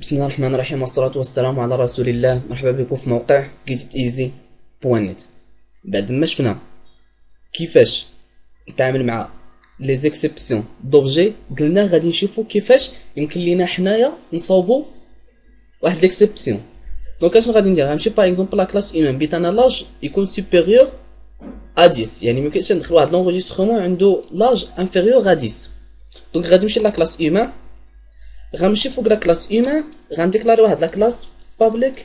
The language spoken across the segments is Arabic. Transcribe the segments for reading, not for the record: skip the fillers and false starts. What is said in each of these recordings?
بسم الله الرحمن الرحيم والصلاة والسلام على رسول الله. مرحبا بكم في موقع GetIt.easy.net. بعد ما شفنا كيفاش نتعامل مع لي زيكسيبسيون دوبجي، قلنا غادي نشوفوا كيفاش يمكن لينا حنايا نصاوبوا واحد ليكسيبسيون. دونك اشنو غادي ندير؟ غنمشي باغ اكزومبل لا كلاس هيومان بيت انا لاج يكون سوبيريور ا 10، يعني ميمكنش ندخل واحد لونجستخمون عنده لاج انفيريور ا 10. دونك غادي نمشي لا كلاس هيومان، غنمشي فوق لا كلاس هيومان، غنديكلاري واحد لا كلاس public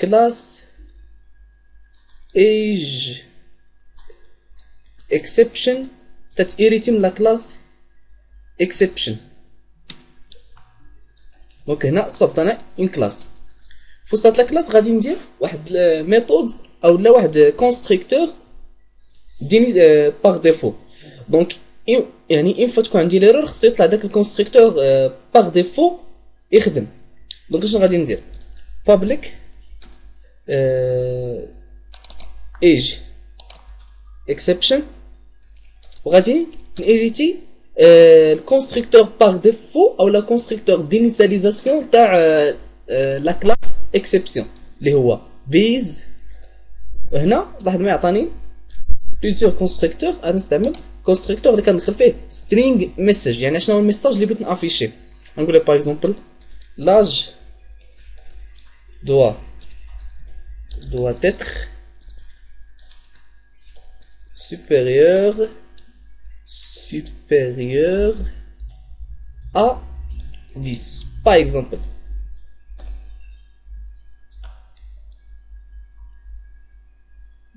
class age exception تتيريتي من لا كلاس exception. دونك هنا صبت انا ان كلاس في وسط لا كلاس غادي ندير واحد ميثود او لا واحد كونستركتور ديني باغ ديفو. دونك يعني اون فوا تكون عندي ليرور خصو يطلع داك الكونستركتور باغ ديفو يخدم. دونك شنو غادي ندير؟ public age exception وغادي نيريتي الكونستركتور باغ ديفو او لا كونستركتور دينيسياليزاسيون تاع لا كلاس اكسبسيون اللي هو بيز. هنا لاحظ ما يعطاني بليزيور كونستركتور، غادي نستعمل كونستركتور اللي كندخل فيه سترينغ ميساج. يعني شنو هو الميساج اللي بغيت نافيشي؟ غنقول له باغ اكزومبل لاج doit être supérieur à 10 par exemple.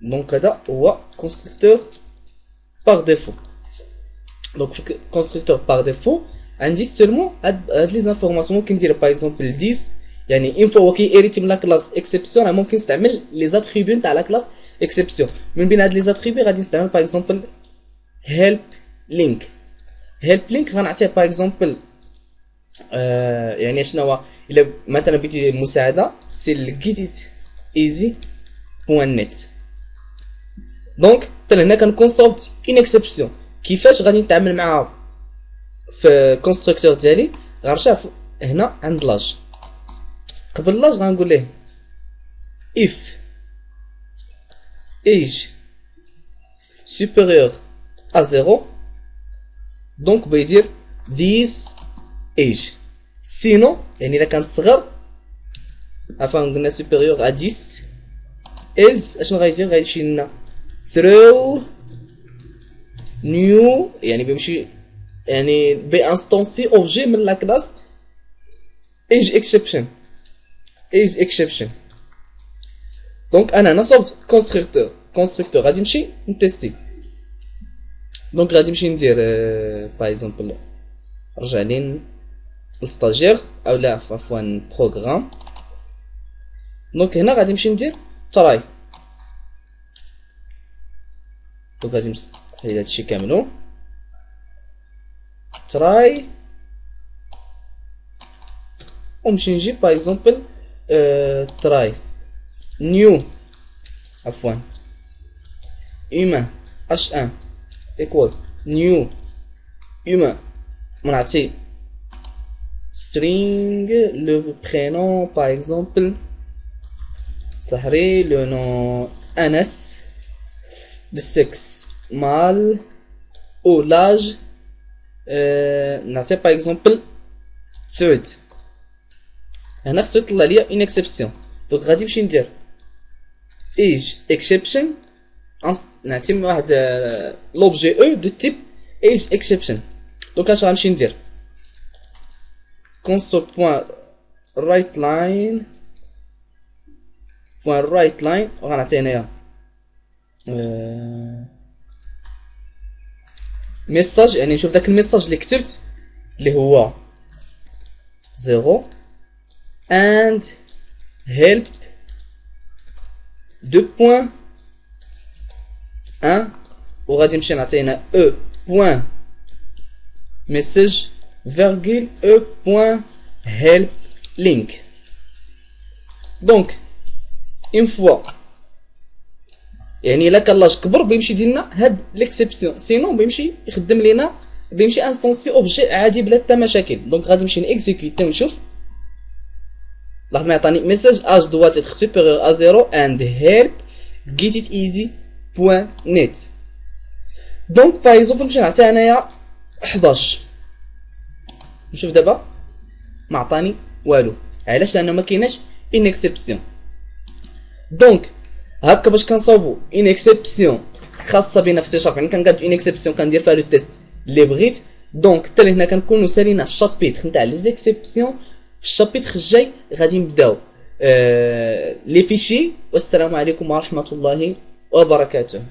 Donc هذا هو constructeur par défaut. Donc constructeur par défaut عندي seulement هاد لي زانفورماسيون. ممكن ندير باغ اكزومبل 10، يعني اون فوا هو كيريتي من لا كلاس اكسبسيون ممكن نستعمل لي زاتريبيو تاع لا كلاس اكسبسيون. من بين هاد لي زاتريبيو غادي نستعمل باغ اكزومبل هيلب لينك. هيلب لينك غنعطيه باغ اكزومبل يعني شنو هو؟ الا مثلا بغيتي مساعده سي getIt.easy.net. دونك حتى هنا كنكون صوبت ان اكسبسيون. كيفاش غادي نتعامل معها في الكونستركتور ديالي؟ غنرجع هنا عند لاج. قبل لاج غنقول ليه if age supérieur à 0، دونك بيدير this age. sinon يعني الا كانت صغر عفوا قلنا supérieur à 10 else اشنو غيدير؟ غيمشي لنا throw new، يعني بيمشي يعني بانستونسي اوبجي من لا كلاس age exception. دونك انا نصبت كونستركتور غادي نمشي نتيستي. دونك غادي نمشي ندير باغ اكزومبل رجع لي الستاجير او لا عفوا بروغرام. دونك هنا غادي نمشي ندير تراي. دونك غادي نحيد هادشي كاملو تراي ونمشي نجيب باغ اكزومبل تراي نيو عفوا humain h1 equal new humain ونعطي string le prénom par exemple Sahri, le nom Anas, le sexe mâle ou l'âge نعطي par exemple سعود. هنا خصو يطلع ليا ان اكسبسيون. دونك غادي نمشي ندير ايج اكسبشن، نعطي واحد لوبجي او دو تيب ايج اكسبشن. دونك اش غنمشي ندير console point right line وغنعطي هنايا ميساج، يعني نشوف داك الميساج اللي كتبت اللي هو 0 and help 2.1 وغادي نمشي نعطي هنا e point message virgule e point help link. دونك اون فوا يعني الا كان لاج كبر بيمشي يدير لنا هاد ليكسيبسيون، سينون بيمشي يخدم لينا بيمشي انستونسي اوبجي عادي بلا حتى مشاكل. دونك غادي نمشي نيكزيكوتي ونشوف لاحظ ما يعطيني ميساج اج doit être supérieur à 0 and help getiteasy.net. دونك باغ اكزومبل نمشي نعطي انايا 11. نشوف دابا ما عطاني والو. علاش؟ لانه ما كايناش ان اكسبسيون. دونك هكا باش كنصاوبو ان اكسبسيون خاصه بنا في سي شارب، يعني كنقاد ان اكسبسيون كندير فيها لو تيست اللي بغيت. دونك حتى هنا كنكونوا سالينا الشابيتر نتاع لي زيكسيبسيون. في الشابيتر الجاي غادي نبداو لي فيشي. والسلام عليكم ورحمه الله وبركاته.